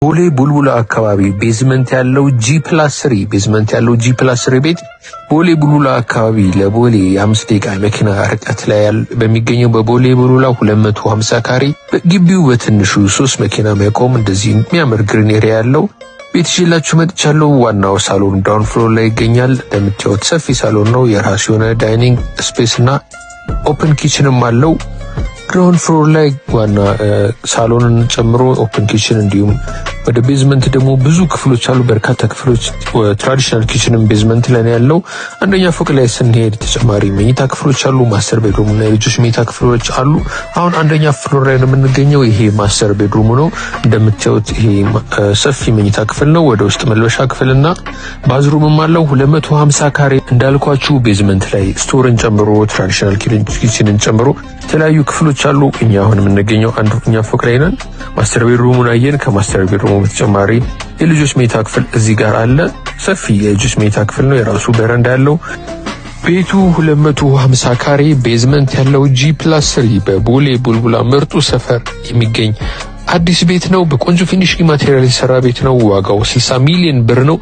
ቦሌ ቡልቡላ አካባቢ ቤዝመንት ያለው G+3 ቤት ቦሌ ቡልቡላ አካባቢ ለቦሌ የ5 ደቂቃ መኪና ርቀት ላይ በሚገኘው በቦሌ ቡልቡላ 250 ካሬ በግቢው በትንሹ 3 መኪና መቆም እንደዚህ የሚያምር ግሪን ኤሪያ ያለው ቤት ይዤላችሁ መጥቻለሁ። ዋናው ሳሎን ዳውን ፍሎር ላይ ይገኛል። እንደምታዩት ሰፊ ሳሎን ነው። የራሱ የሆነ ዳይኒንግ ስፔስ እና ኦፕን ኪችንም አለው። ግራውንድ ፍሎር ላይ ዋና ሳሎንን ጨምሮ ኦፕን ኪችን እንዲሁም ወደ ቤዝመንት ደግሞ ብዙ ክፍሎች አሉ። በርካታ ክፍሎች ትራዲሽናል ኪችንም ቤዝመንት ላይ ያለው። አንደኛ ፎቅ ላይ ስንሄድ ተጨማሪ መኝታ ክፍሎች አሉ። ማስተር ቤድሩም እና የልጆች መኝታ ክፍሎች አሉ። አሁን አንደኛ ፍሎር ላይ ነው የምንገኘው። ይሄ ማስተር ቤድሩም ነው። እንደምታዩት ይሄ ሰፊ መኝታ ክፍል ነው። ወደ ውስጥ መልበሻ ክፍልና ባዝሩምም አለው። 250 ካሬ እንዳልኳችሁ ቤዝመንት ላይ ስቶርን ጨምሮ ትራዲሽናል ኪችንን ጨምሮ የተለያዩ ክፍሎች አሉ። እኛ አሁን የምንገኘው አንደኛ ፎቅ ላይ ነን። ማስተር ቤድሩሙን አየን። ከማስተር ቤድሩሙ በተጨማሪ የልጆች መኝታ ክፍል እዚህ ጋር አለ። ሰፊ የልጆች መኝታ ክፍል ነው። የራሱ በረንዳ ያለው ቤቱ 250 ካሬ ቤዝመንት ያለው G+3 በቦሌ ቡልቡላ ምርጡ ሰፈር የሚገኝ አዲስ ቤት ነው። በቆንጆ ፊኒሽንግ ማቴሪያል የተሰራ ቤት ነው። ዋጋው 60 ሚሊዮን ብር ነው።